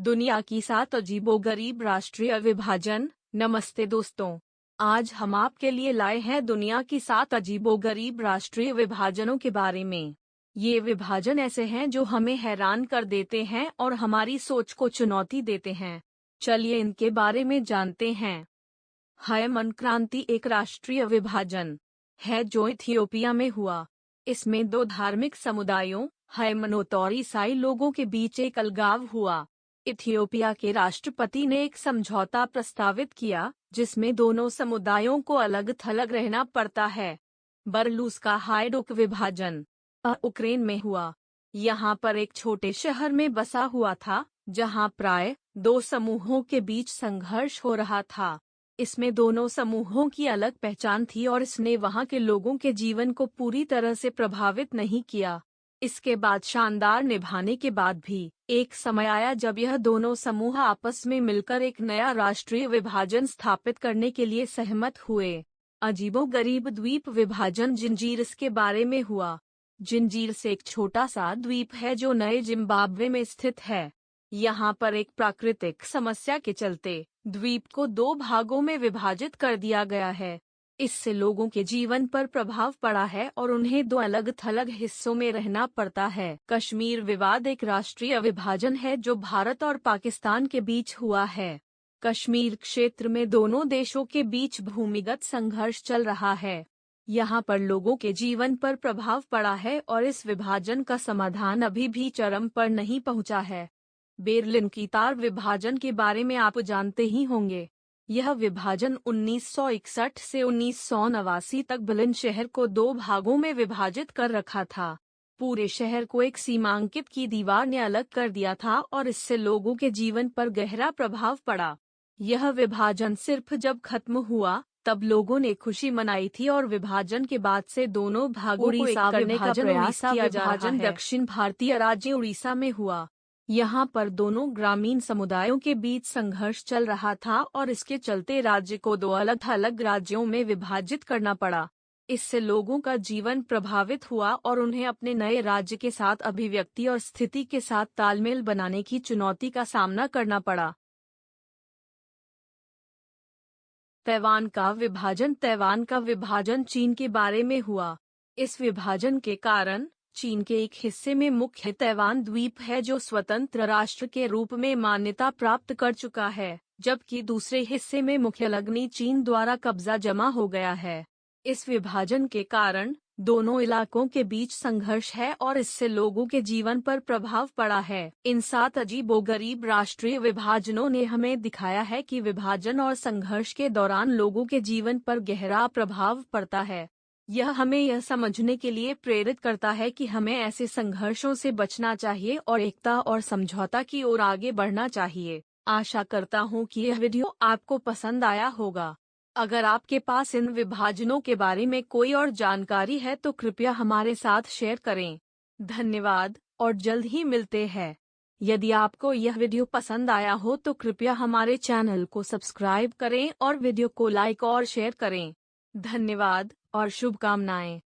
दुनिया की 7 अजीबोगरीब राष्ट्रीय विभाजन। नमस्ते दोस्तों, आज हम आपके लिए लाए हैं दुनिया की 7 अजीबोगरीब राष्ट्रीय विभाजनों के बारे में। ये विभाजन ऐसे हैं जो हमें हैरान कर देते हैं और हमारी सोच को चुनौती देते हैं। चलिए इनके बारे में जानते हैं। हैमन क्रांति एक राष्ट्रीय विभाजन है जो इथियोपिया में हुआ। इसमें दो धार्मिक समुदायों हैमनोत और ईसाई लोगों के बीच एक अलगाव हुआ। इथियोपिया के राष्ट्रपति ने एक समझौता प्रस्तावित किया जिसमें दोनों समुदायों को अलग थलग रहना पड़ता है। बरलूस्का हाइडोक विभाजन यूक्रेन में हुआ। यहाँ पर एक छोटे शहर में बसा हुआ था जहाँ प्राय दो समूहों के बीच संघर्ष हो रहा था। इसमें दोनों समूहों की अलग पहचान थी और इसने वहाँ के लोगों के जीवन को पूरी तरह से प्रभावित नहीं किया। इसके बाद शानदार निभाने के बाद भी एक समय आया जब यह दोनों समूह आपस में मिलकर एक नया राष्ट्रीय विभाजन स्थापित करने के लिए सहमत हुए। अजीबोगरीब द्वीप विभाजन जिंजीरस के बारे में हुआ। जिंजीरस एक छोटा सा द्वीप है जो नए जिम्बाब्वे में स्थित है। यहाँ पर एक प्राकृतिक समस्या के चलते द्वीप को दो भागों में विभाजित कर दिया गया है। इससे लोगों के जीवन पर प्रभाव पड़ा है और उन्हें दो अलग थलग हिस्सों में रहना पड़ता है। कश्मीर विवाद एक राष्ट्रीय विभाजन है जो भारत और पाकिस्तान के बीच हुआ है। कश्मीर क्षेत्र में दोनों देशों के बीच भूमिगत संघर्ष चल रहा है। यहाँ पर लोगों के जीवन पर प्रभाव पड़ा है और इस विभाजन का समाधान अभी भी चरम पर नहीं पहुँचा है। बेर्लिन की तार विभाजन के बारे में आप जानते ही होंगे। यह विभाजन 1961 से 1989 तक बर्लिन शहर को दो भागों में विभाजित कर रखा था। पूरे शहर को एक सीमांकित की दीवार ने अलग कर दिया था और इससे लोगों के जीवन पर गहरा प्रभाव पड़ा। यह विभाजन सिर्फ जब खत्म हुआ तब लोगों ने खुशी मनाई थी और विभाजन के बाद से दोनों भागों को एक करने का प्रयास किया जा रहा है। दक्षिण भारतीय राज्य उड़ीसा में हुआ। यहाँ पर दोनों ग्रामीण समुदायों के बीच संघर्ष चल रहा था और इसके चलते राज्य को दो अलग अलग राज्यों में विभाजित करना पड़ा। इससे लोगों का जीवन प्रभावित हुआ और उन्हें अपने नए राज्य के साथ अभिव्यक्ति और स्थिति के साथ तालमेल बनाने की चुनौती का सामना करना पड़ा। तैवान का विभाजन चीन के बारे में हुआ। इस विभाजन के कारण चीन के एक हिस्से में मुख्य तैवान द्वीप है जो स्वतंत्र राष्ट्र के रूप में मान्यता प्राप्त कर चुका है, जबकि दूसरे हिस्से में मुख्य लगनी चीन द्वारा कब्जा जमा हो गया है। इस विभाजन के कारण दोनों इलाकों के बीच संघर्ष है और इससे लोगों के जीवन पर प्रभाव पड़ा है। इन 7 अजीबोगरीब राष्ट्रीय विभाजनों ने हमें दिखाया है कि विभाजन और संघर्ष के दौरान लोगों के जीवन पर गहरा प्रभाव पड़ता है। यह हमें यह समझने के लिए प्रेरित करता है कि हमें ऐसे संघर्षों से बचना चाहिए और एकता और समझौता की ओर आगे बढ़ना चाहिए। आशा करता हूँ कि यह वीडियो आपको पसंद आया होगा। अगर आपके पास इन विभाजनों के बारे में कोई और जानकारी है तो कृपया हमारे साथ शेयर करें। धन्यवाद और जल्द ही मिलते हैं। यदि आपको यह वीडियो पसंद आया हो तो कृपया हमारे चैनल को सब्सक्राइब करें और वीडियो को लाइक और शेयर करें। धन्यवाद और शुभकामनाएं।